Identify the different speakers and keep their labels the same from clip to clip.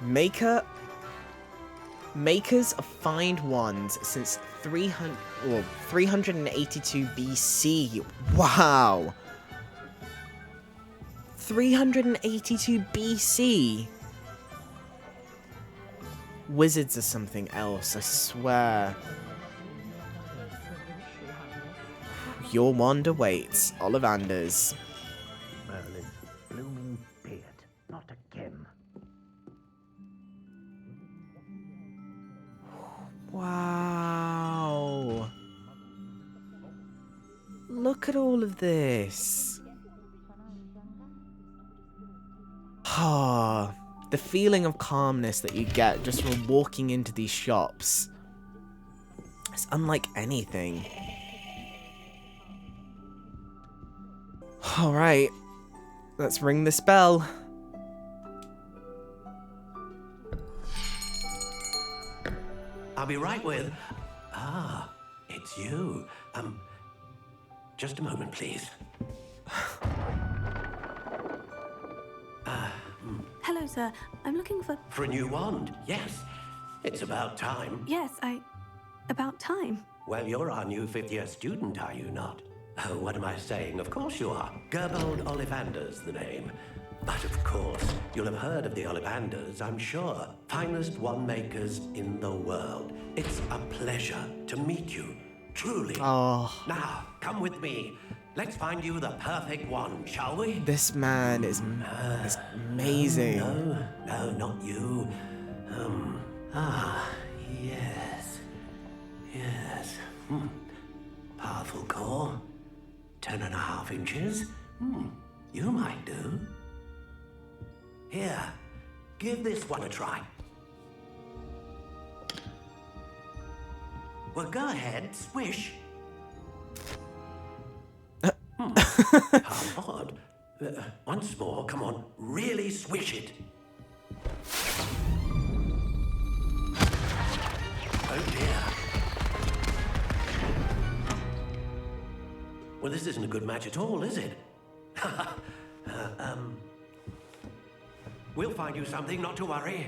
Speaker 1: Makers of find wands since 382 BC. Wow. 382 BC. Wizards are something else, I swear. Your wand awaits, Ollivanders.
Speaker 2: Merlin's blooming beard, not again.
Speaker 1: Wow. Look at all of this. Ah, the feeling of calmness that you get just from walking into these shops. It's unlike anything. Alright, let's ring this bell.
Speaker 3: I'll be right with... Ah, it's you. Just a moment, please.
Speaker 4: Hello, sir. I'm looking for...
Speaker 3: For a new wand, yes. It's about time.
Speaker 4: Yes, about time.
Speaker 3: Well, you're our new fifth-year student, are you not? Oh, what am I saying? Of course you are. Gerbold Ollivander's the name. But of course, you'll have heard of the Ollivanders, I'm sure. Finest wand makers in the world. It's a pleasure to meet you, truly.
Speaker 1: Oh.
Speaker 3: Now, come with me. Let's find you the perfect wand, shall we?
Speaker 1: This man is amazing.
Speaker 3: No, not you. Yes. Yes. Powerful core. 10.5 inches. You might do. Here, give this one a try. Well, go ahead, swish. How odd. Once more, come on, really swish it. Oh dear. Well, this isn't a good match at all, is it? We'll find you something, not to worry.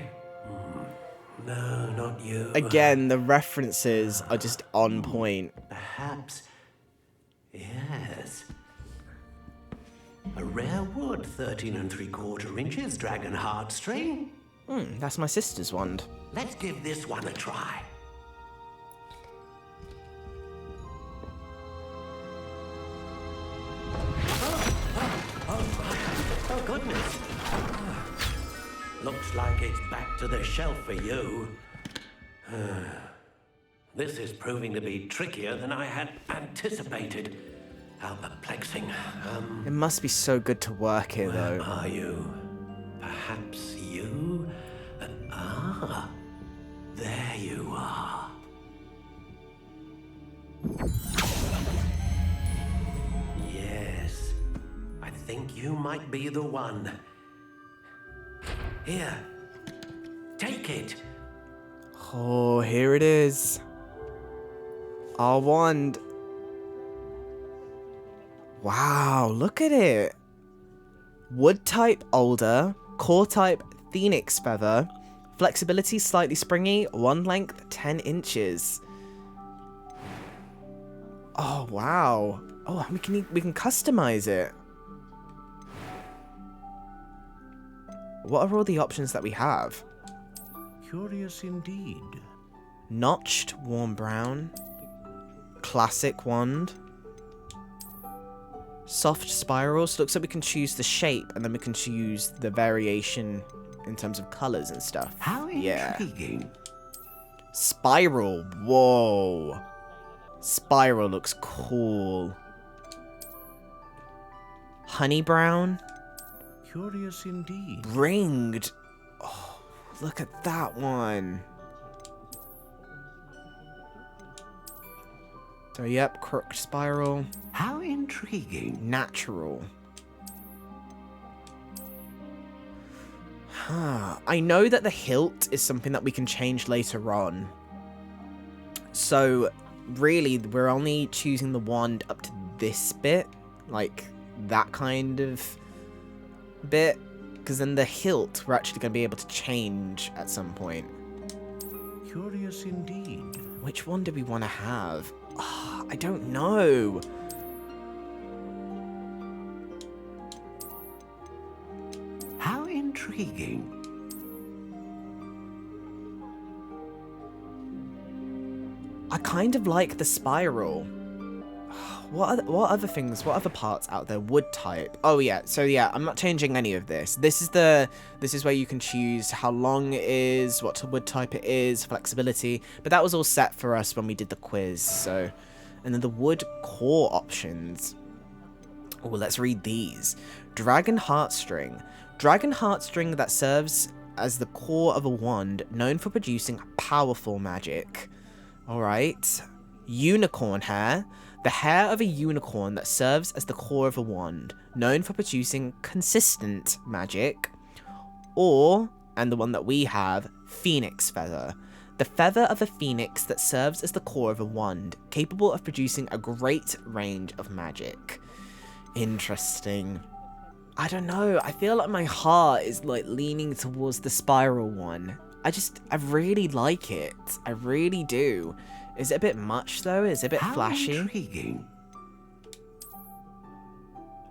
Speaker 3: No, not you.
Speaker 1: Again, the references are just on point.
Speaker 3: Perhaps. Yes. A rare wood, 13 3/4 inches, dragon heartstring.
Speaker 1: That's my sister's wand.
Speaker 3: Let's give this one a try. Oh, goodness. Looks like it's back to the shelf for you. This is proving to be trickier than I had anticipated. How perplexing.
Speaker 1: It must be so good to work here,
Speaker 3: Where
Speaker 1: though.
Speaker 3: are you? Perhaps you? There you are. Yes, I think you might be the one. Here, take it.
Speaker 1: Oh, here it is. Our wand. Wow, look at it. Wood type older, core type phoenix feather, flexibility slightly springy, wand length 10 inches. Oh wow. Oh, we can customize it. What are all the options that we have?
Speaker 2: Curious indeed.
Speaker 1: Notched warm brown, classic wand, soft spirals. Looks like we can choose the shape and then we can choose the variation in terms of colors and stuff.
Speaker 2: How intriguing.
Speaker 1: Yeah. Spiral. Whoa. Spiral looks cool. Honey brown.
Speaker 2: Curious indeed.
Speaker 1: Ringed. Oh, look at that one. So, yep, crooked spiral.
Speaker 2: How intriguing.
Speaker 1: Natural. I know that the hilt is something that we can change later on. So, really, we're only choosing the wand up to this bit. Like, that kind of bit. because then the hilt we're actually going to be able to change at some point.
Speaker 2: Curious indeed.
Speaker 1: Which one do we want to have? Oh, I don't know.
Speaker 2: How intriguing.
Speaker 1: I kind of like the spiral. What other things? What other parts out there? Wood type. Oh yeah. So yeah, I'm not changing any of this. This is where you can choose how long it is, what wood type it is, flexibility. But that was all set for us when we did the quiz. So, and then the wood core options. Oh, let's read these. Dragon heartstring. Dragon heartstring that serves as the core of a wand, known for producing powerful magic. All right. Unicorn hair. The hair of a unicorn that serves as the core of a wand, known for producing consistent magic. Or, and the one that we have, phoenix feather. The feather of a phoenix that serves as the core of a wand, capable of producing a great range of magic. Interesting. I don't know, I feel like my heart is like leaning towards the spiral one. I really like it. I really do. Is it a bit much though? Is it a bit flashy?
Speaker 2: Intriguing.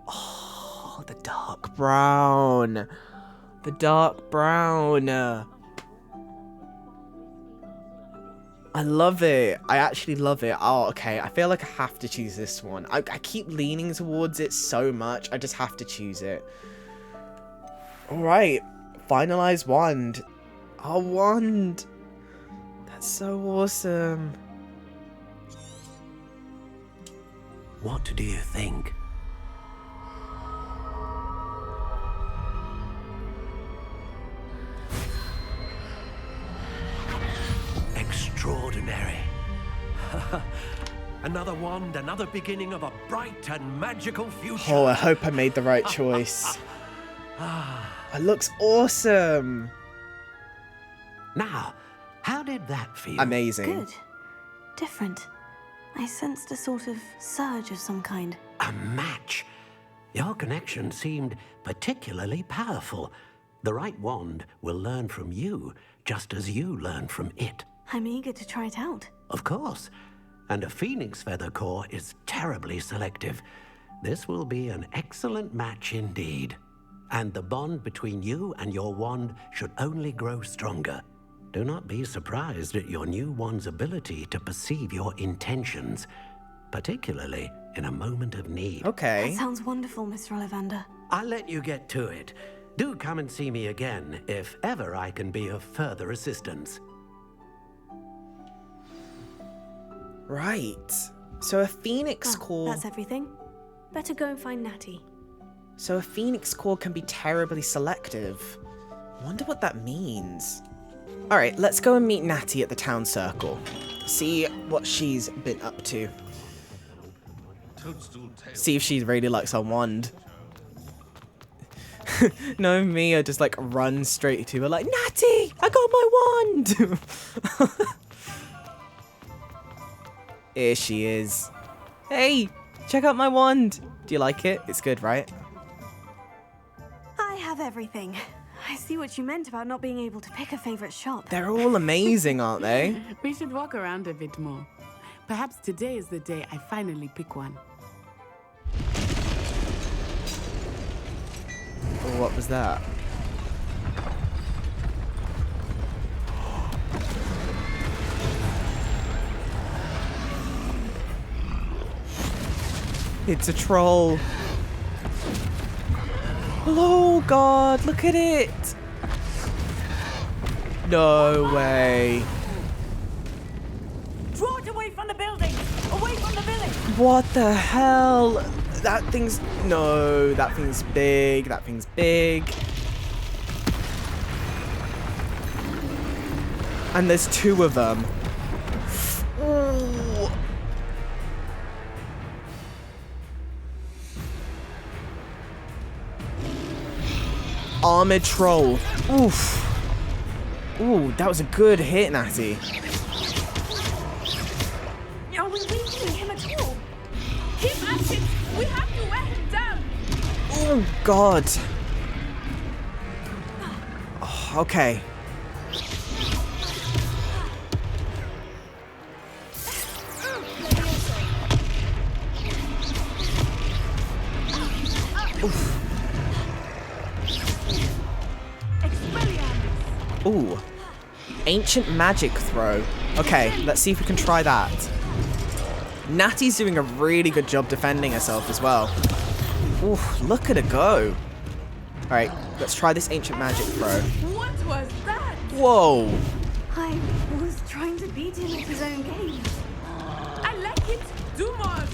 Speaker 1: Oh, the dark brown. The dark brown. I love it. I actually love it. Oh, okay. I feel like I have to choose this one. I keep leaning towards it so much. I just have to choose it. Alright. Finalize wand. Our wand. That's so awesome.
Speaker 3: What do you think? Extraordinary. Another wand, another beginning of a bright and magical future.
Speaker 1: Oh, I hope I made the right choice. It looks awesome.
Speaker 3: Now, how did that feel?
Speaker 1: Amazing.
Speaker 4: Good. Different. I sensed a sort of surge of some kind.
Speaker 3: A match. Your connection seemed particularly powerful. The right wand will learn from you, just as you learn from it.
Speaker 4: I'm eager to try it out.
Speaker 3: Of course. And a phoenix feather core is terribly selective. This will be an excellent match indeed. And the bond between you and your wand should only grow stronger. Do not be surprised at your new wand's ability to perceive your intentions, particularly in a moment of need.
Speaker 1: Okay.
Speaker 4: That sounds wonderful, Mr. Ollivander.
Speaker 3: I'll let you get to it. Do come and see me again if ever I can be of further assistance.
Speaker 1: Right. So a phoenix core...
Speaker 4: That's everything. Better go and find Natty.
Speaker 1: So a phoenix core can be terribly selective. Wonder what that means. Alright, let's go and meet Natty at the town circle. See what she's been up to. See if she really likes her wand. No, me, I just like run straight to her like, Natty, I got my wand! Here she is. Hey, check out my wand. Do you like it? It's good, right?
Speaker 4: I have everything. I see what you meant about not being able to pick a favorite shop.
Speaker 1: They're all amazing, aren't they?
Speaker 5: We should walk around a bit more. Perhaps today is the day I finally pick one.
Speaker 1: Oh, what was that? It's a troll. Oh god, look at it. No way.
Speaker 6: Draw it away from the building! Away from the village!
Speaker 1: What the hell? That thing's... No, that thing's big. That thing's big. And there's two of them. Ooh. Armored troll. Oof. Ooh, that was a good hit, Natty.
Speaker 6: Are we weakening him at all? Keep at it! We have to wear him down!
Speaker 1: Oh, God. Okay. Oof. Ooh. Ancient magic throw. Okay, let's see if we can try that. Natty's doing a really good job defending herself as well. Ooh, look at her go. Alright, let's try this ancient magic throw.
Speaker 5: What was that?
Speaker 1: Whoa.
Speaker 4: I was trying to beat him at his own game.
Speaker 5: I like it. Do more.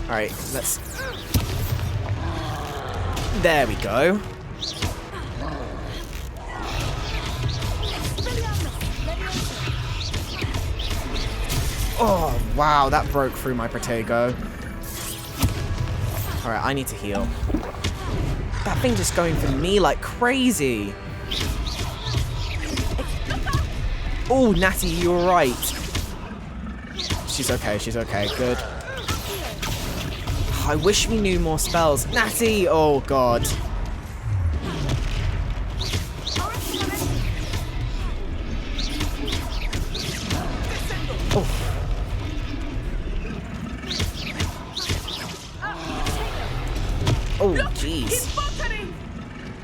Speaker 1: Alright, let's... There we go. Oh, wow, that broke through my Protego. Alright, I need to heal. That thing just going for me like crazy. Oh, Natty, you're right. She's okay, good. I wish we knew more spells. Natty! Oh, God. Oh. Oh, jeez.
Speaker 5: He's faltering.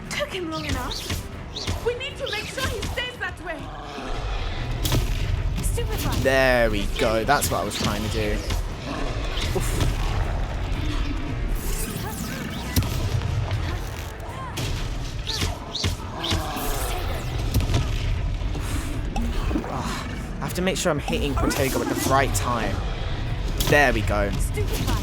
Speaker 4: Took him long enough.
Speaker 5: We need to make sure he stays that way.
Speaker 4: Stupefy.
Speaker 1: There we go. That's what I was trying to do. Oof. Oh, I have to make sure I'm hitting Protego at the right time. There we go.
Speaker 4: Stupefy.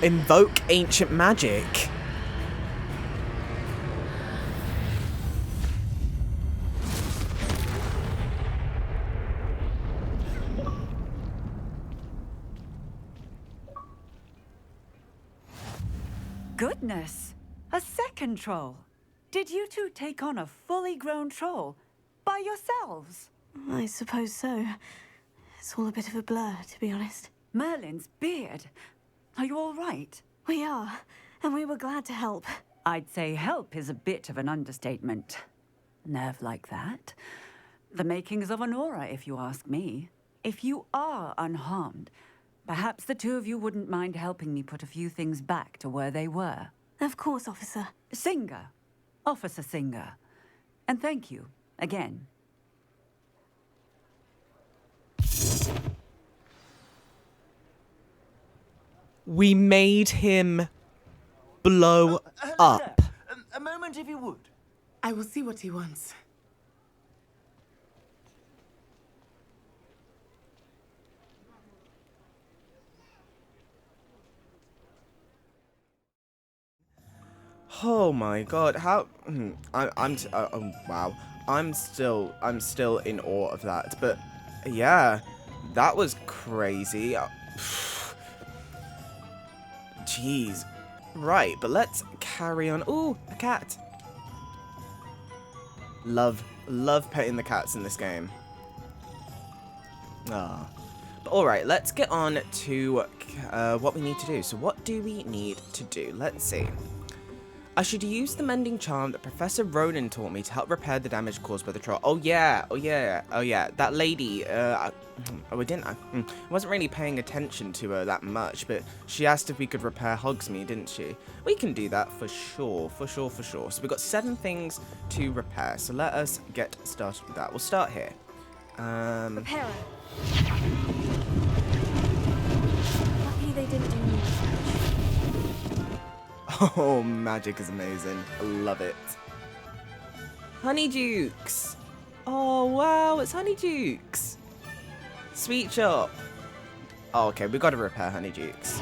Speaker 1: Invoke ancient magic.
Speaker 7: Goodness! A second troll. Did you two take on a fully grown troll by yourselves?
Speaker 4: I suppose so. It's all a bit of a blur, to be honest.
Speaker 7: Merlin's beard. Are you all right?
Speaker 4: We are, and we were glad to help.
Speaker 7: I'd say help is a bit of an understatement. Nerve like that. The makings of an aura, if you ask me. If you are unharmed, perhaps the two of you wouldn't mind helping me put a few things back to where they were.
Speaker 4: Of course, officer.
Speaker 7: Singer. Officer Singer. And thank you, again.
Speaker 1: We made him blow up.
Speaker 8: A moment, if you would.
Speaker 5: I will see what he wants.
Speaker 1: Oh my god, how wow. I'm still in awe of that. But yeah, that was crazy. Jeez. Right, but let's carry on. Ooh, a cat. Love petting the cats in this game. Ah. But alright, let's get on to what we need to do. So what do we need to do? Let's see. I should use the mending charm that Professor Ronan taught me to help repair the damage caused by the troll. Oh yeah. That lady, I wasn't really paying attention to her that much, but she asked if we could repair Hogsmeade, didn't she? We can do that for sure. So we've got 7 things to repair, so let us get started with that. We'll start here.
Speaker 4: Repair her. Lucky they didn't do more.
Speaker 1: Oh, magic is amazing. I love it. Honeydukes. Oh, wow, it's Honeydukes. Sweet shop. Oh, okay, we've got to repair Honeydukes.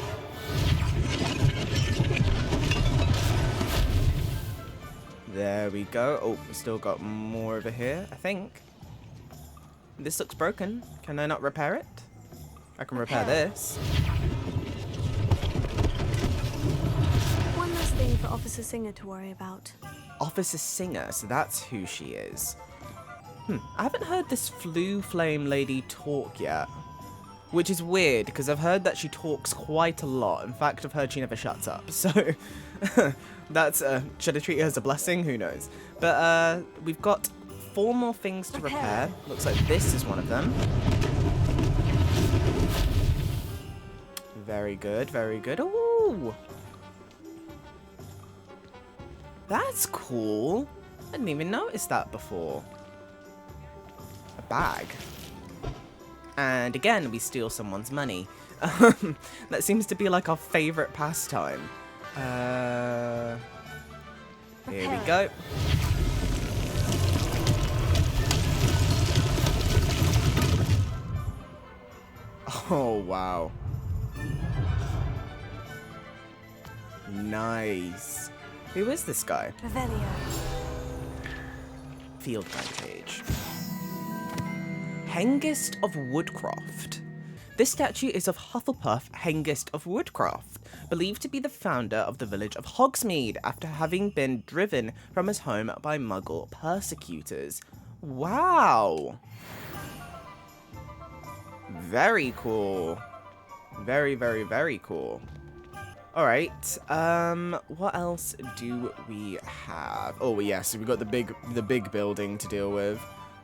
Speaker 1: There we go. Oh, we still got more over here, I think. This looks broken. Can I not repair it? I can repair this.
Speaker 4: Thing for Officer Singer to worry about.
Speaker 1: Officer Singer, so that's who she is. I haven't heard this Flame lady talk yet. which is weird because I've heard that she talks quite a lot. In fact, I've heard she never shuts up. So that's, should I treat it as a blessing? Who knows? But we've got 4 more things to repair. Looks like this is one of them. Very good, very good. Ooh! That's cool. I didn't even notice that before. A bag. And again, we steal someone's money. That seems to be like our favorite pastime. Here we go. Oh, wow. Nice. Who is this guy?
Speaker 4: Revelio.
Speaker 1: Field guide page. Hengist of Woodcroft. This statue is of Hufflepuff Hengist of Woodcroft, believed to be the founder of the village of Hogsmeade after having been driven from his home by Muggle persecutors. Wow! Very cool. Very, very, very cool. Alright, what else do we have? Oh, yes, we got the big building to deal with.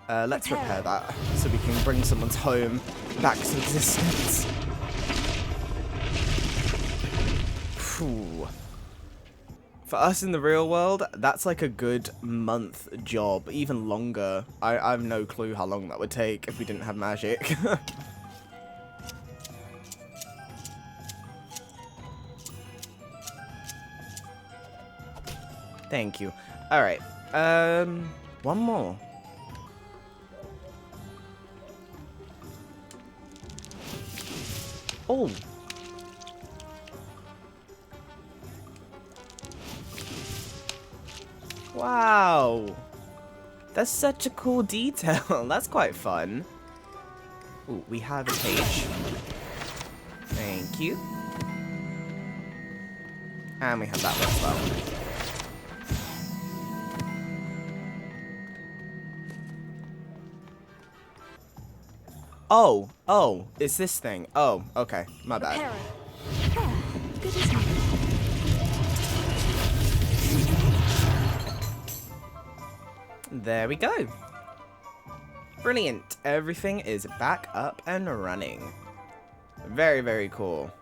Speaker 1: Let's repair that so we can bring someone's home back to existence. Phew. For us in the real world, that's like a good month job, even longer. I have no clue how long that would take if we didn't have magic. Thank you. Alright, one more. Oh. Wow. That's such a cool detail. That's quite fun. Ooh, we have a page. Thank you. And we have that one as well. Oh, it's this thing. Oh, okay, my bad.
Speaker 4: Good as new.
Speaker 1: There we go. Brilliant. Everything is back up and running. Very, very cool.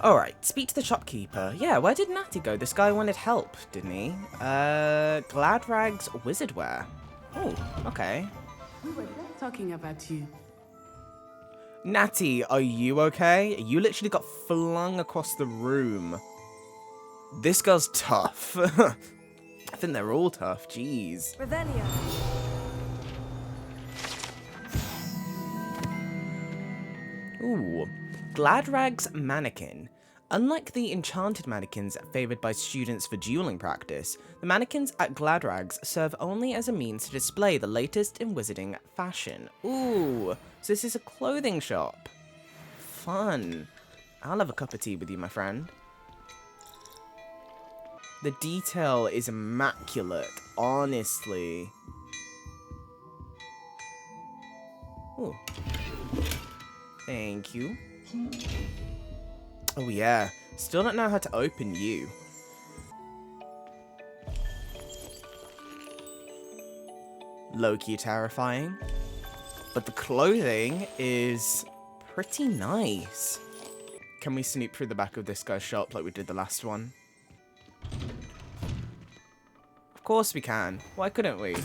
Speaker 1: Alright, speak to the shopkeeper. Yeah, where did Natty go? This guy wanted help, didn't he? Gladrag's Wizardwear. Oh, okay.
Speaker 5: We were just talking about you.
Speaker 1: Natty, are you okay? You literally got flung across the room. This girl's tough. I think they're all tough, jeez.
Speaker 4: Revelio.
Speaker 1: Ooh, Gladrag's Mannequin. Unlike the enchanted mannequins favoured by students for dueling practice, the mannequins at Gladrag's serve only as a means to display the latest in wizarding fashion. Ooh, so this is a clothing shop. Fun. I'll have a cup of tea with you, my friend. The detail is immaculate, honestly. Ooh. Thank you. Oh yeah, still don't know how to open you. Low-key terrifying. But the clothing is pretty nice. Can we sneak through the back of this guy's shop like we did the last one? Of course we can. Why couldn't we?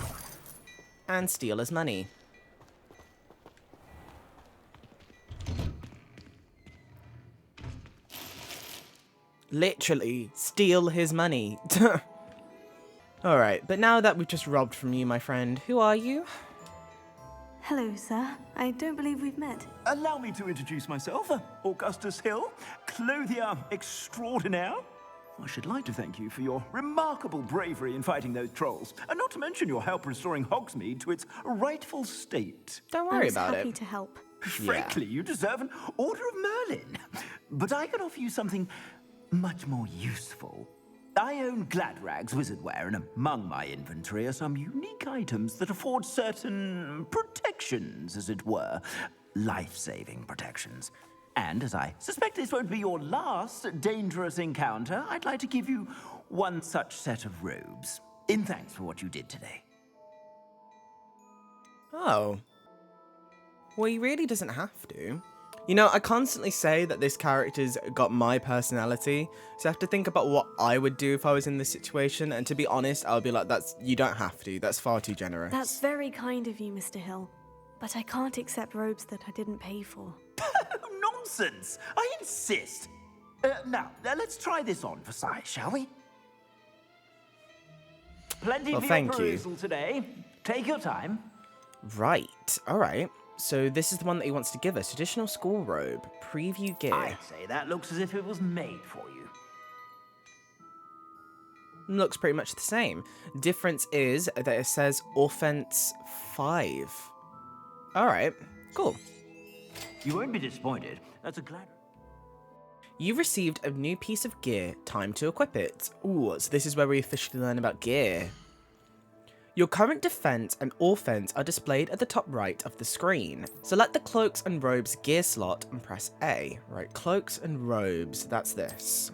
Speaker 1: And steal his money. Literally, steal his money. Alright, but now that we've just robbed from you, my friend, who are you?
Speaker 4: Hello, sir. I don't believe we've met.
Speaker 8: Allow me to introduce myself, Augustus Hill, clothier extraordinaire. I should like to thank you for your remarkable bravery in fighting those trolls, and not to mention your help restoring Hogsmeade to its rightful state.
Speaker 1: Don't worry about
Speaker 4: happy
Speaker 1: it.
Speaker 4: to help.
Speaker 8: Frankly, you deserve an Order of Merlin. But I can offer you something much more useful. I own Gladrag's Wizardwear, and among my inventory are some unique items that afford certain protections, as it were. life-saving protections. And as I suspect this won't be your last dangerous encounter, I'd like to give you one such set of robes, in thanks for what you did today.
Speaker 1: Oh. Well, he really doesn't have to. You know, I constantly say that this character's got my personality, so I have to think about what I would do if I was in this situation, and to be honest, I would be like, you don't have to. That's far too generous.
Speaker 4: That's very kind of you, Mr. Hill. But I can't accept robes that I didn't pay for.
Speaker 8: Nonsense! I insist! Now, let's try this on for size, shall we? Plenty
Speaker 1: Well,
Speaker 8: for your
Speaker 1: thank you.
Speaker 8: perusal today. Take your time.
Speaker 1: Right, alright. So this is the one that he wants to give us. Traditional school robe. Preview gear.
Speaker 8: I'd say that looks as if it was made for you.
Speaker 1: Looks pretty much the same. Difference is that it says offense 5. Alright, cool.
Speaker 8: You won't be disappointed. That's a glad...
Speaker 1: You've received a new piece of gear. Time to equip it. Ooh, so this is where we officially learn about gear. Your current defense and offense are displayed at the top right of the screen. Select the cloaks and robes gear slot and press A. Right, cloaks and robes, that's this.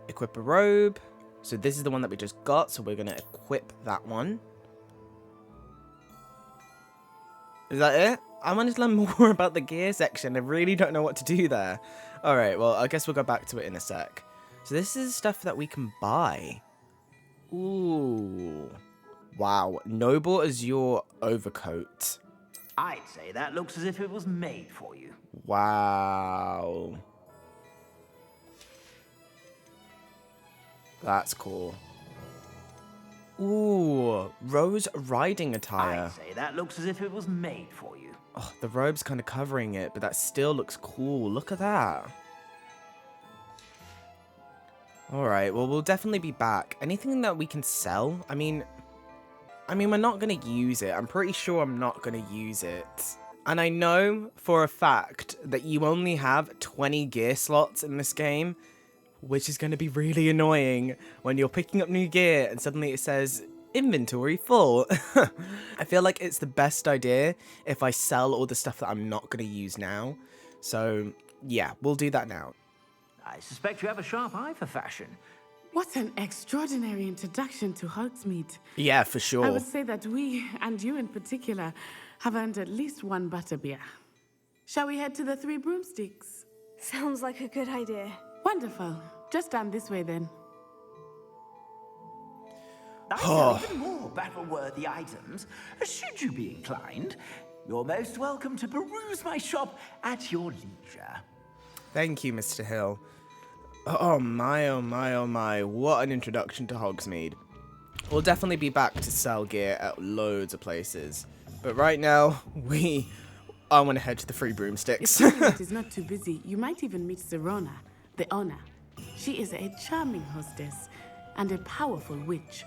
Speaker 1: Equip a robe. So this is the one that we just got, so we're gonna equip that one. Is that it? I wanted to learn more about the gear section. I really don't know what to do there. Alright, well, I guess we'll go back to it in a sec. So this is stuff that we can buy. Ooh. Wow, noble as your overcoat.
Speaker 8: I'd say that looks as if it was made for you.
Speaker 1: Wow. That's cool. Ooh, rose riding attire.
Speaker 8: I'd say that looks as if it was made for you.
Speaker 1: Oh, the robe's kind of covering it, but that still looks cool. Look at that. Alright, well, we'll definitely be back. Anything that we can sell? I mean, we're not going to use it. I'm pretty sure I'm not going to use it. And I know for a fact that you only have 20 gear slots in this game, which is going to be really annoying when you're picking up new gear and suddenly it says inventory full. I feel like it's the best idea if I sell all the stuff that I'm not going to use now. So yeah, we'll do that now.
Speaker 8: I suspect you have a sharp eye for fashion.
Speaker 5: What an extraordinary introduction to Hogsmeade.
Speaker 1: Yeah, for sure.
Speaker 5: I would say that we, and you in particular, have earned at least one butterbeer. Shall we head to the Three Broomsticks?
Speaker 4: Sounds like a good idea.
Speaker 5: Wonderful. Just down this way then.
Speaker 8: I sell even more battle-worthy items. Should you be inclined, you're most welcome to peruse my shop at your leisure.
Speaker 1: Thank you, Mr. Hill. Oh my, oh my, oh my. What an introduction to Hogsmeade. We'll definitely be back to sell gear at loads of places. But right now, I want to head to the Free Broomsticks.
Speaker 5: If it is not too busy, you might even meet Serona, the owner. She is a charming hostess and a powerful witch.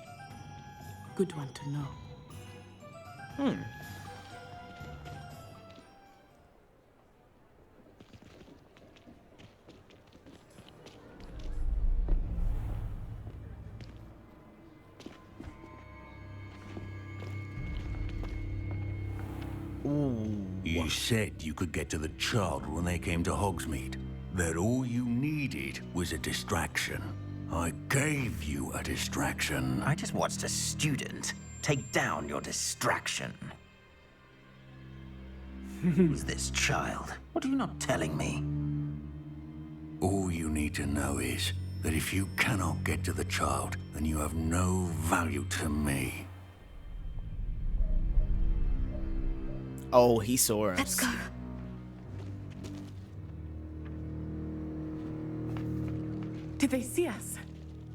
Speaker 5: Good one to know.
Speaker 2: You said you could get to the child when they came to Hogsmeade. That all you needed was a distraction. I gave you a distraction.
Speaker 9: I just watched a student take down your distraction. Who's this child? What are you not telling me?
Speaker 2: All you need to know is that if you cannot get to the child, then you have no value to me.
Speaker 1: Oh, he saw us.
Speaker 4: Let's go.
Speaker 5: Did they see us?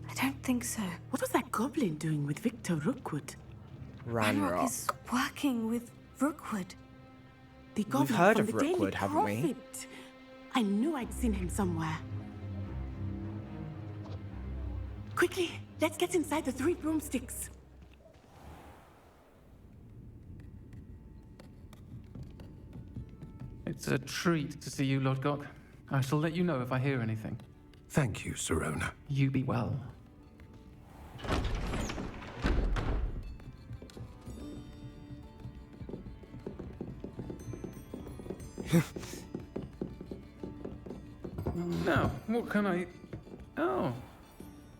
Speaker 4: I don't think so.
Speaker 5: What was that goblin doing with Victor Rookwood?
Speaker 1: Ranrock.
Speaker 4: is working with Rookwood.
Speaker 5: The goblin
Speaker 1: heard
Speaker 5: from
Speaker 1: of
Speaker 5: the Daily
Speaker 1: Rookwood, haven't we?
Speaker 5: Prophet. I knew I'd seen him somewhere. Quickly, let's get inside the Three Broomsticks.
Speaker 10: It's a treat to see you, Lord Gok. I shall let you know if I hear anything.
Speaker 2: Thank you, Serona.
Speaker 10: You be well. Now, what can I... Oh,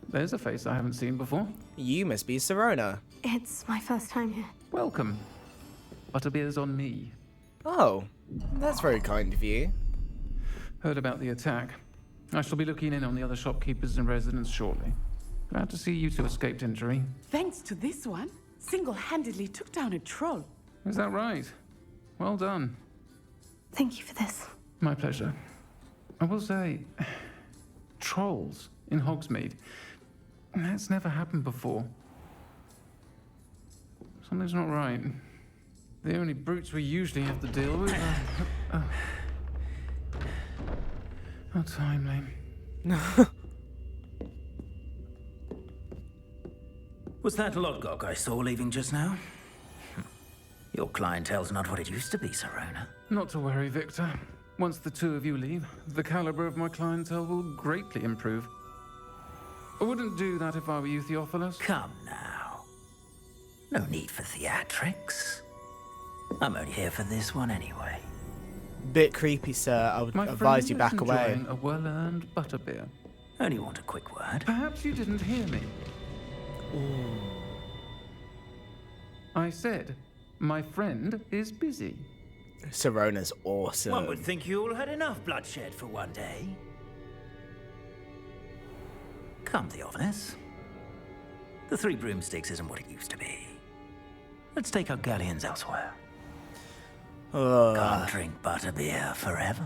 Speaker 10: there's a face I haven't seen before.
Speaker 1: You must be Sirona.
Speaker 4: It's my first time here.
Speaker 10: Welcome. Butterbeer's on me.
Speaker 1: Oh, that's very kind of you.
Speaker 10: Heard about the attack. I shall be looking in on the other shopkeepers and residents shortly. Glad to see you two escaped injury.
Speaker 5: Thanks to this one, single-handedly took down a troll.
Speaker 10: Is that right? Well done.
Speaker 4: Thank you for this.
Speaker 10: My pleasure. I will say, trolls in Hogsmeade. That's never happened before. Something's not right. The only brutes we usually have to deal with are... How timely.
Speaker 9: Was that Lodgok I saw leaving just now? Your clientele's not what it used to be, Sirona.
Speaker 10: Not to worry, Victor. Once the two of you leave, the caliber of my clientele will greatly improve. I wouldn't do that if I were you, Theophilus.
Speaker 9: Come now. No need for theatrics. I'm only here for this one anyway.
Speaker 1: Bit creepy, sir. I would
Speaker 10: My
Speaker 1: advise you
Speaker 10: friend
Speaker 1: back
Speaker 10: is
Speaker 1: away.
Speaker 10: enjoying a well-earned butterbeer.
Speaker 9: Only want a quick word.
Speaker 10: Perhaps you didn't hear me. I said, my friend is busy.
Speaker 1: Sirona's awesome.
Speaker 9: One would think you all had enough bloodshed for one day. Come, Theophilus. The Three Broomsticks isn't what it used to be. Let's take our galleons elsewhere. Can't drink butterbeer forever.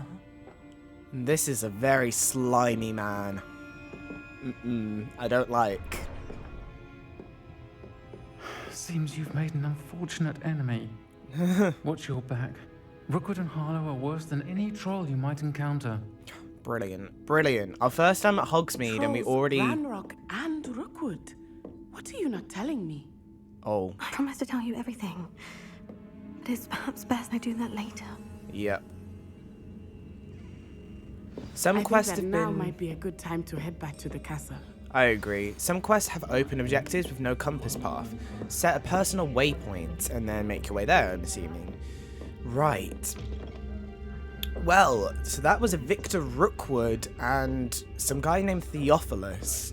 Speaker 1: This is a very slimy man. I don't like.
Speaker 10: Seems you've made an unfortunate enemy. Watch your back. Rookwood and Harlow are worse than any troll you might encounter.
Speaker 1: Brilliant, brilliant. Our first time at Hogsmeade and we
Speaker 5: Trolls,
Speaker 1: already...
Speaker 5: Ranrock and Rookwood. What are you not telling me?
Speaker 1: Oh,
Speaker 4: I promise to tell you everything. But it's perhaps best I do that later.
Speaker 1: yep. Some
Speaker 5: I
Speaker 1: quests
Speaker 5: think
Speaker 1: have
Speaker 5: that now
Speaker 1: been...
Speaker 5: might be a good time to head back to the castle.
Speaker 1: I agree. Some quests have open objectives with no compass path. Set a personal waypoint and then make your way there, I'm assuming. Right. Well, so that was a Victor Rookwood and some guy named Theophilus.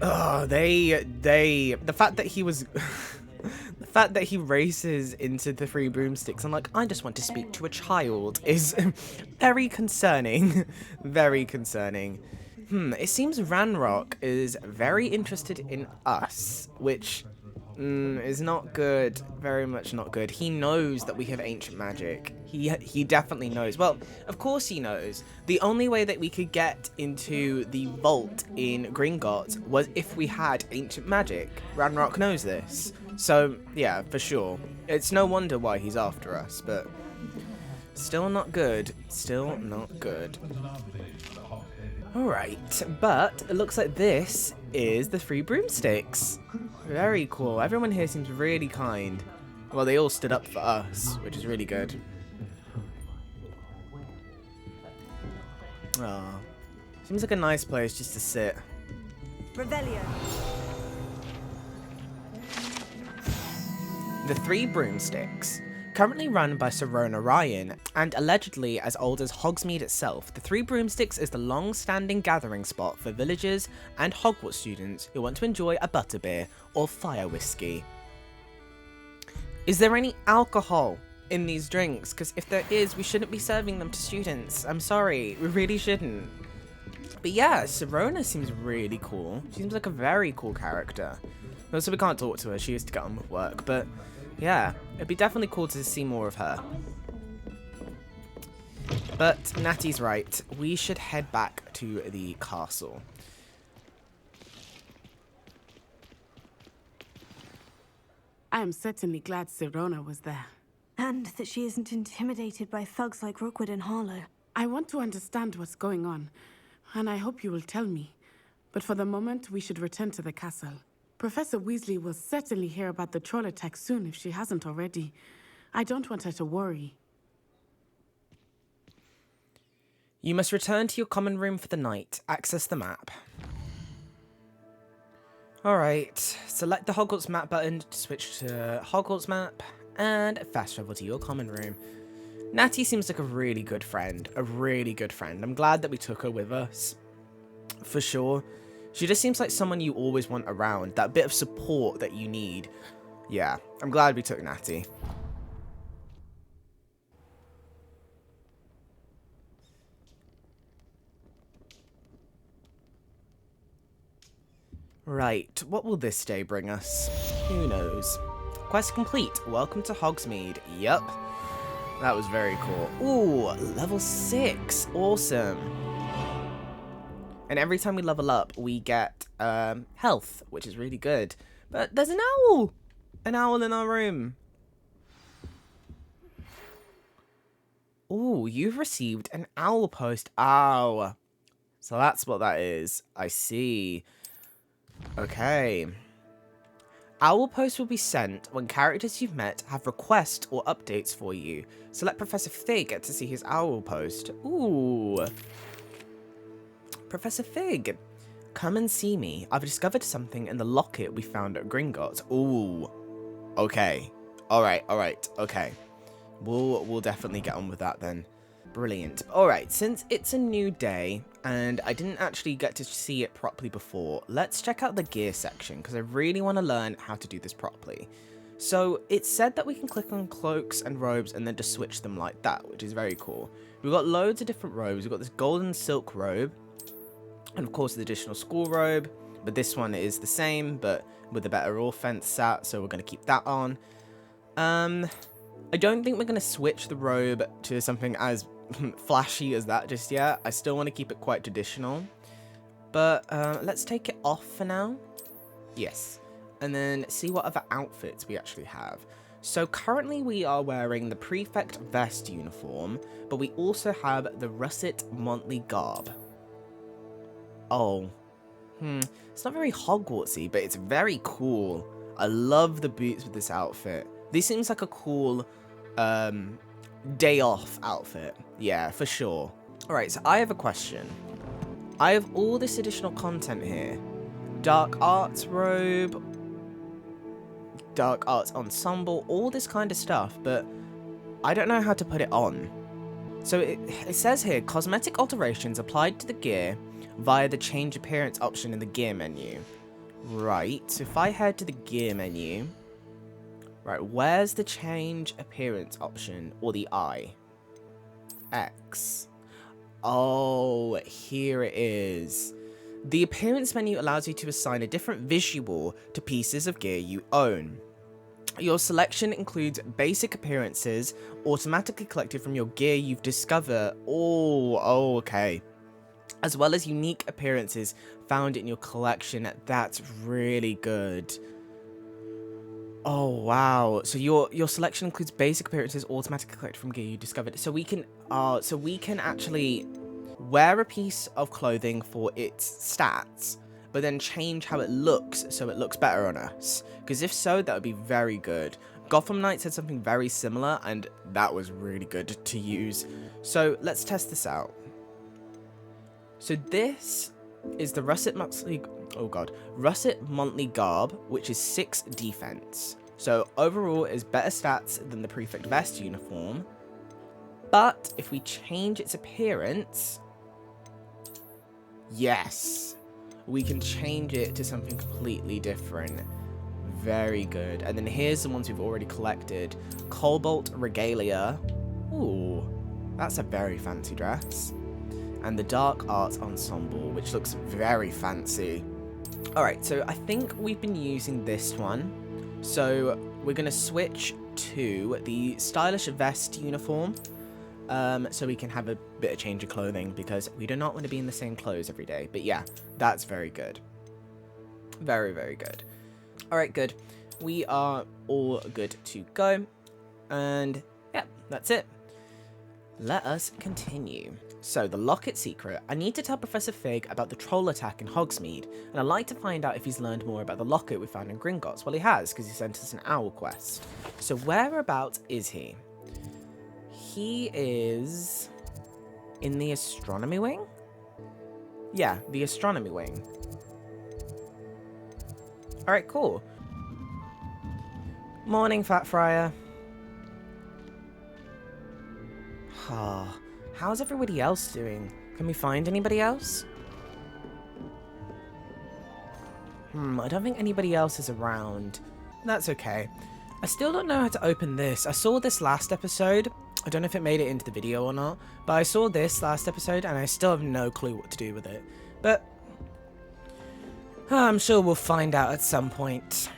Speaker 1: Oh, the fact that he was... the fact that he races into the Three Broomsticks and like, I just want to speak to a child is very concerning. Very concerning. It seems Ranrock is very interested in us, which is not good. Very much not good. He knows that we have ancient magic. He definitely knows. Well, of course he knows. The only way that we could get into the vault in Gringotts was if we had ancient magic. Ranrock knows this. So, yeah, for sure. It's no wonder why he's after us, but still not good. Still not good. Alright, but it looks like this is the Three Broomsticks. Very cool. Everyone here seems really kind. Well, they all stood up for us, which is really good. Aw. Seems like a nice place just to sit.
Speaker 6: Revelio.
Speaker 1: The Three Broomsticks. Currently run by Sirona Ryan, and allegedly as old as Hogsmeade itself, the Three Broomsticks is the long-standing gathering spot for villagers and Hogwarts students who want to enjoy a butterbeer or fire whiskey. Is there any alcohol in these drinks? Because if there is, we shouldn't be serving them to students. I'm sorry, we really shouldn't. But yeah, Sirona seems really cool. She seems like a very cool character. Also, we can't talk to her, she has to get on with work, but yeah, it'd be definitely cool to see more of her. But Natty's right, we should head back to the castle.
Speaker 5: I am certainly glad Sirona was there.
Speaker 4: And that she isn't intimidated by thugs like Rookwood and Harlow.
Speaker 5: I want to understand what's going on, and I hope you will tell me. But for the moment, we should return to the castle. Professor Weasley will certainly hear about the troll attack soon if she hasn't already. I don't want her to worry.
Speaker 1: You must return to your common room for the night. Access the map. Alright, select the Hogwarts map button to switch to Hogwarts map and fast travel to your common room. Natty seems like a really good friend. A really good friend. I'm glad that we took her with us. For sure. She just seems like someone you always want around. That bit of support that you need. Yeah, I'm glad we took Natty. Right, what will this day bring us? Who knows? Quest complete. Welcome to Hogsmeade. Yup. That was very cool. Ooh, level 6. Awesome. And every time we level up, we get health, which is really good. But there's an owl! An owl in our room. Ooh, you've received an owl post. Ow. So that's what that is. I see. Okay. Owl posts will be sent when characters you've met have requests or updates for you. So let Professor Fig get to see his owl post. Ooh. Professor Fig, come and see me. I've discovered something in the locket we found at Gringotts. Ooh. Okay. Alright, okay. We'll definitely get on with that then. Brilliant. Alright, since it's a new day, and I didn't actually get to see it properly before, let's check out the gear section, because I really want to learn how to do this properly. So, it said that we can click on cloaks and robes and then just switch them like that, which is very cool. We've got loads of different robes. We've got this golden silk robe, and of course the additional school robe, but this one is the same, but with a better offense stat, so we're going to keep that on. I don't think we're going to switch the robe to something as flashy as that just yet. I still want to keep it quite traditional, but let's take it off for now. Yes, and then see what other outfits we actually have. So currently we are wearing the prefect vest uniform, but we also have the russet motley garb. Oh, it's not very Hogwartsy, but it's very cool. I love the boots with this outfit. This seems like a cool day off outfit. Yeah, for sure. Alright, so I have a question. I have all this additional content here. Dark arts robe, dark arts ensemble, all this kind of stuff, but I don't know how to put it on. So it says here, cosmetic alterations applied to the gear via the change appearance option in the gear menu. Right, so if I head to the gear menu, right, where's the change appearance option, or the I? X. Oh, here it is. The appearance menu allows you to assign a different visual to pieces of gear you own. Your selection includes basic appearances automatically collected from your gear you've discovered. Oh, okay. As well as unique appearances found in your collection. That's really good. Oh, wow. So your selection includes basic appearances automatically collected from gear you discovered. So we can actually wear a piece of clothing for its stats, but then change how it looks so it looks better on us. Because if so, that would be very good. Gotham Knights had something very similar, and that was really good to use. So let's test this out. So this is the russet monthly garb, which is 6 defense. So overall is better stats than the prefect vest uniform. But if we change its appearance, yes, we can change it to something completely different. Very good. And then here's the ones we've already collected. Cobalt Regalia. Ooh, that's a very fancy dress. And the Dark Arts Ensemble, which looks very fancy. Alright, so I think we've been using this one. So we're going to switch to the stylish vest uniform. So we can have a bit of change of clothing, because we do not want to be in the same clothes every day. But yeah, that's very good. Very, very good. Alright, good. We are all good to go. And yeah, that's it. Let us continue. So, the locket secret. I need to tell Professor Fig about the troll attack in Hogsmeade, and I'd like to find out if he's learned more about the locket we found in Gringotts. Well, he has, because he sent us an owl quest. So, whereabouts is he? He is in the astronomy wing? Yeah, the astronomy wing. Alright, cool. Morning, Fat Friar. Oh, how's everybody else doing? Can we find anybody else? I don't think anybody else is around. That's okay. I still don't know how to open this. I saw this last episode. I don't know if it made it into the video or not, but I saw this last episode and I still have no clue what to do with it. But I'm sure we'll find out at some point.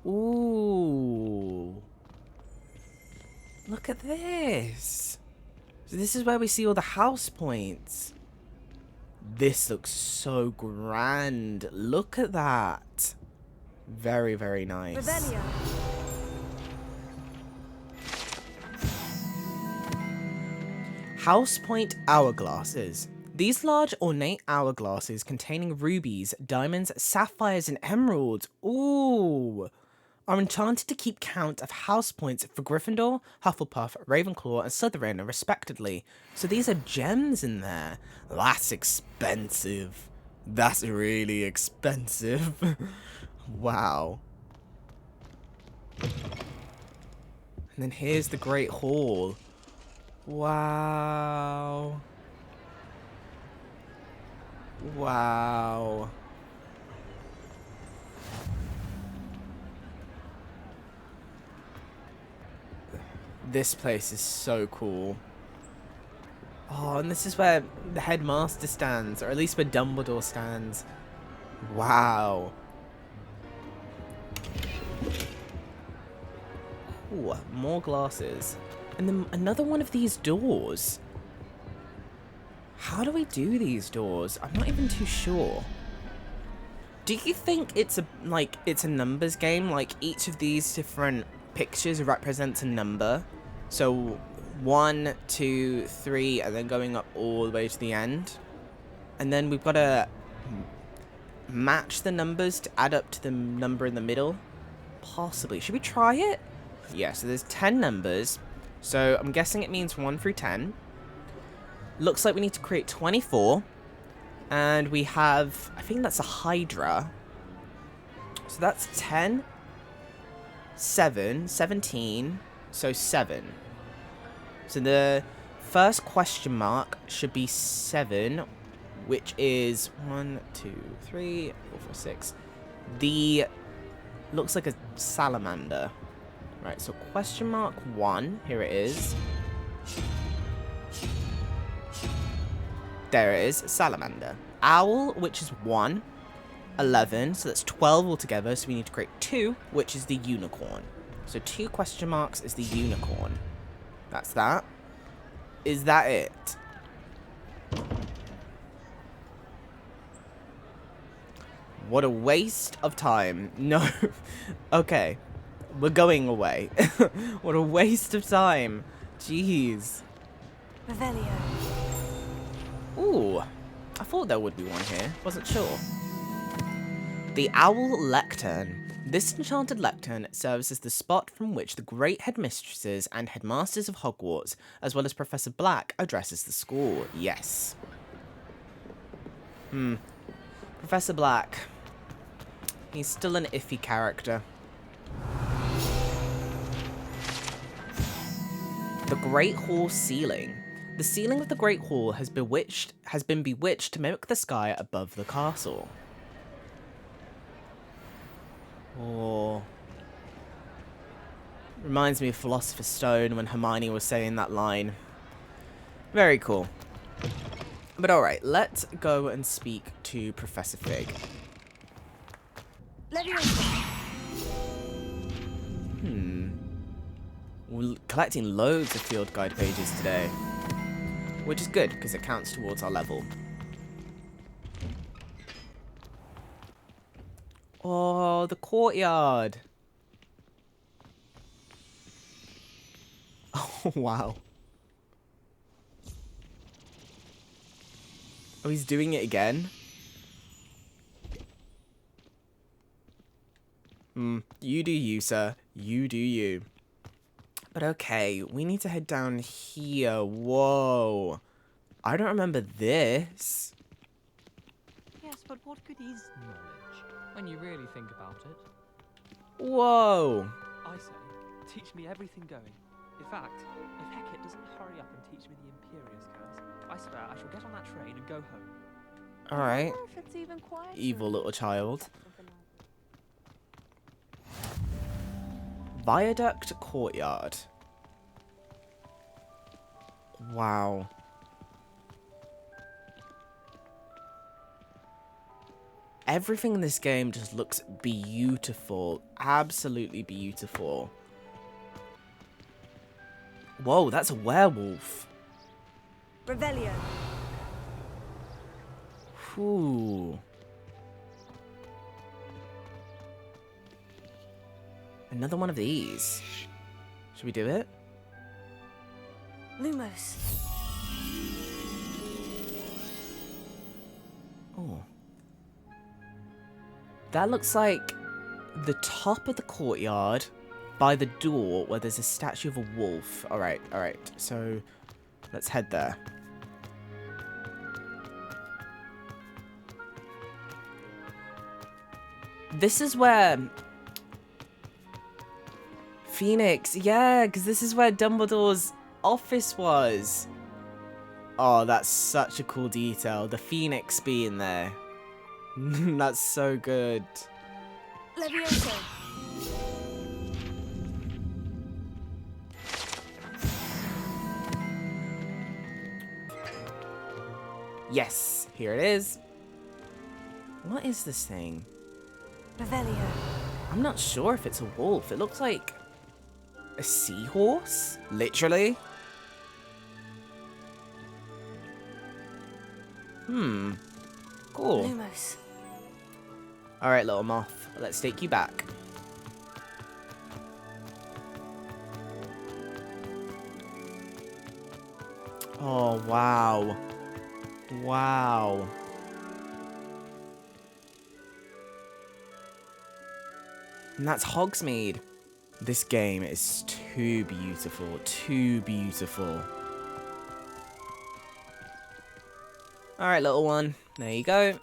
Speaker 1: Ooh. Look at this. So this is where we see all the house points. This looks so grand. Look at that. Very, very nice.
Speaker 4: Revelio.
Speaker 1: House point hourglasses. These large ornate hourglasses containing rubies, diamonds, sapphires, and emeralds. Ooh. Are enchanted to keep count of house points for Gryffindor, Hufflepuff, Ravenclaw, and Slytherin, respectively. So these are gems in there. That's expensive. That's really expensive. Wow. And then here's the Great Hall. Wow. Wow. This place is so cool. Oh, and this is where the headmaster stands, or at least where Dumbledore stands. Wow. Ooh, more glasses. And then another one of these doors. How do we do these doors? I'm not even too sure. Do you think it's a numbers game? Like each of these different pictures represents a number? So 1, 2, 3, and then going up all the way to the end. And then we've got to match the numbers to add up to the number in the middle. Possibly. Should we try it? Yeah, so there's 10 numbers. So I'm guessing it means 1 through 10. Looks like we need to create 24. And we have, I think that's a Hydra. So that's 10, 7, 17, so 7. So the first question mark should be 7, which is 1, 2, 3, 4, 5, 6. The, looks like a salamander. Right, so question mark 1, here it is. There it is, salamander. Owl, which is 1, 11, so that's 12 altogether, so we need to create 2, which is the unicorn. So 2 question marks is the unicorn. That's that. Is that it? What a waste of time. No. Okay. We're going away. What a waste of time. Jeez.
Speaker 4: Revelio.
Speaker 1: Ooh. I thought there would be one here. Wasn't sure. The Owl Lectern. This enchanted lectern serves as the spot from which the great headmistresses and headmasters of Hogwarts, as well as Professor Black, addresses the school. Yes. Professor Black. He's still an iffy character. The Great Hall ceiling. The ceiling of the Great Hall has been bewitched to mimic the sky above the castle. Oh. Reminds me of Philosopher's Stone when Hermione was saying that line. Very cool. But alright, let's go and speak to Professor Fig. We're collecting loads of field guide pages today. Which is good, because it counts towards our level. Oh, the courtyard. Oh, wow. Oh, he's doing it again? You do you, sir. You do you. But okay, we need to head down here. Whoa. I don't remember this.
Speaker 4: Yes,
Speaker 11: But what good is knowledge when you really think about it?
Speaker 1: Whoa.
Speaker 11: I say, teach me everything going. In fact, if Hecate doesn't hurry up and teach me the Imperious curse, I swear I shall get on that train and go home.
Speaker 1: All right.
Speaker 6: If it's even quieter.
Speaker 1: Evil little child. Viaduct Courtyard. Wow. Everything in this game just looks beautiful. Absolutely beautiful. Whoa, that's a werewolf.
Speaker 6: Revelio.
Speaker 1: Ooh. Another one of these. Should we do it?
Speaker 6: Lumos.
Speaker 1: Oh. That looks like the top of the courtyard by the door where there's a statue of a wolf. Alright, alright. So, let's head there. This is where... Phoenix, yeah, because this is where Dumbledore's office was. Oh, that's such a cool detail. The Phoenix being there. That's so good.
Speaker 6: Levioso.
Speaker 1: Yes, here it is. What is this thing?
Speaker 6: Revelio.
Speaker 1: I'm not sure if it's a wolf. It looks like a seahorse, literally. Cool.
Speaker 6: Lumos.
Speaker 1: All right, little moth. Let's take you back. Oh, wow. Wow. And that's Hogsmeade. This game is too beautiful. Too beautiful. All right, little one. There you go.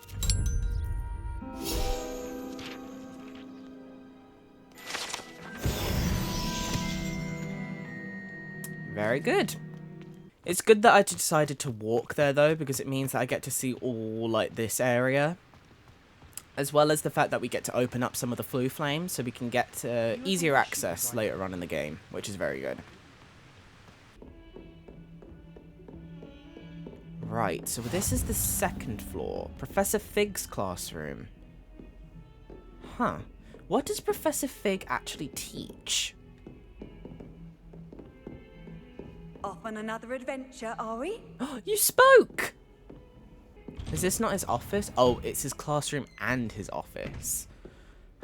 Speaker 1: Very good. It's good that I decided to walk there, though, because it means that I get to see all, like, this area. As well as the fact that we get to open up some of the flue flames, so we can get easier access later on in the game, which is very good. Right, so this is the second floor. Professor Fig's classroom. Huh. What does Professor Fig actually teach?
Speaker 6: Off on another adventure, are we?
Speaker 1: You spoke! Is this not his office? Oh, it's his classroom and his office.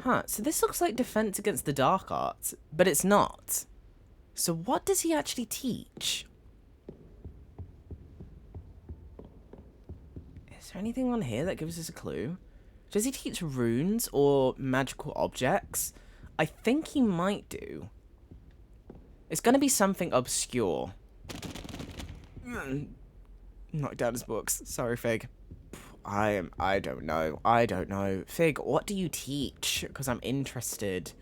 Speaker 1: Huh, so this looks like Defense Against the Dark Arts, but it's not. So what does he actually teach? Is there anything on here that gives us a clue? Does he teach runes or magical objects? I think he might do. It's going to be something obscure. Knock down his books. Sorry, Fig. I don't know. I don't know. Fig, what do you teach? Because I'm interested.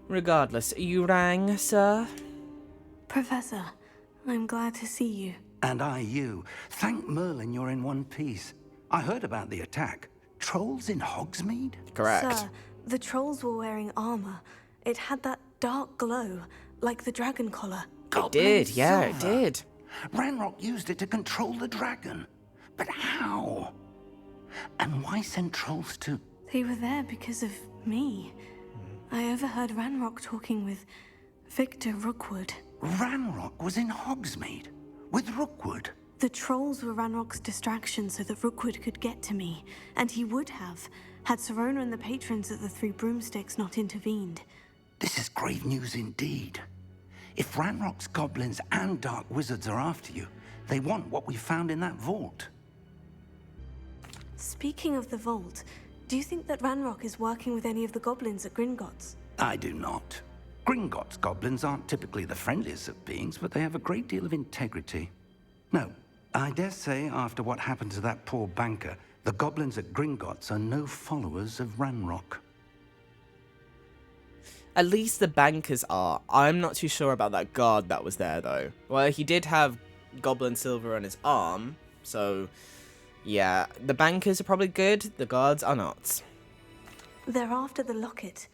Speaker 1: Regardless, you rang, sir?
Speaker 4: Professor, I'm glad to see you.
Speaker 2: And I you. Thank Merlin you're in one piece. I heard about the attack. Trolls in Hogsmeade?
Speaker 1: Correct.
Speaker 4: Sir, the trolls were wearing armor. It had that dark glow, like the dragon collar.
Speaker 1: It did, yeah, it did.
Speaker 2: Ranrock used it to control the dragon. But how? And why send trolls to...
Speaker 4: They were there because of me. I overheard Ranrock talking with Victor Rookwood.
Speaker 2: Ranrock was in Hogsmeade? With Rookwood?
Speaker 4: The trolls were Ranrock's distraction so that Rookwood could get to me. And he would have, had Sirona and the patrons at the Three Broomsticks not intervened.
Speaker 2: This is grave news indeed. If Ranrock's goblins and dark wizards are after you, they want what we found in that vault.
Speaker 4: Speaking of the vault, do you think that Ranrock is working with any of the goblins at Gringotts?
Speaker 2: I do not.
Speaker 12: Gringotts goblins aren't typically the friendliest of beings, but they have a great deal of integrity. No, I dare say after what happened to that poor banker, the goblins at Gringotts are no followers of Ranrock.
Speaker 1: At least the bankers are. I'm not too sure about that guard that was there, though. Well, he did have goblin silver on his arm, so yeah, the bankers are probably good, the guards are not.
Speaker 4: They're after the locket.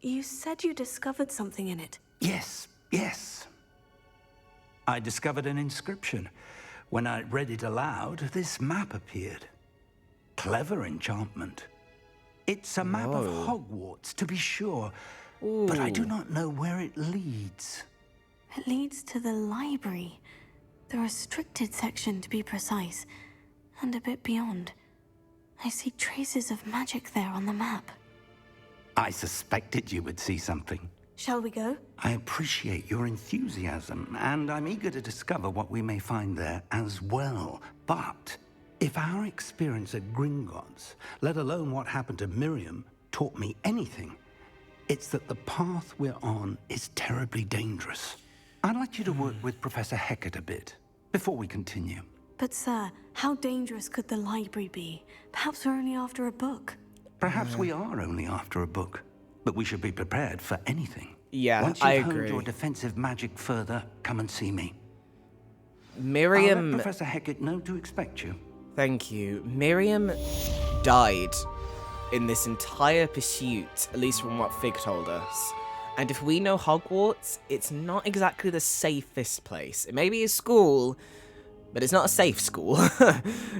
Speaker 4: You said you discovered something in it.
Speaker 12: Yes. I discovered an inscription. When I read it aloud, this map appeared. Clever enchantment. It's a map of Hogwarts, to be sure, but I do not know where it leads.
Speaker 4: It leads to the library. The restricted section, to be precise. And a bit beyond. I see traces of magic there on the map.
Speaker 12: I suspected you would see something.
Speaker 4: Shall we go?
Speaker 12: I appreciate your enthusiasm, and I'm eager to discover what we may find there as well. But if our experience at Gringotts, let alone what happened to Miriam, taught me anything, it's that the path we're on is terribly dangerous. I'd like you to work with Professor Hecat a bit before we continue.
Speaker 4: But sir, how dangerous could the library be? Perhaps we're only after a book.
Speaker 12: Perhaps we are only after a book, but we should be prepared for anything.
Speaker 1: Yeah,
Speaker 12: Once
Speaker 1: I
Speaker 12: you've honed
Speaker 1: agree.
Speaker 12: your defensive magic further, come and see me.
Speaker 1: Miriam...
Speaker 12: I'll let Professor Hecat know to expect you.
Speaker 1: Thank you. Miriam died in this entire pursuit, at least from what Fig told us. And if we know Hogwarts, it's not exactly the safest place. It may be a school, but it's not a safe school.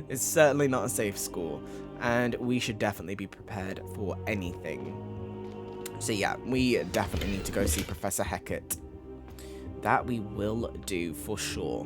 Speaker 1: It's certainly not a safe school. And we should definitely be prepared for anything. So yeah, we definitely need to go see Professor Hecat. That we will do for sure.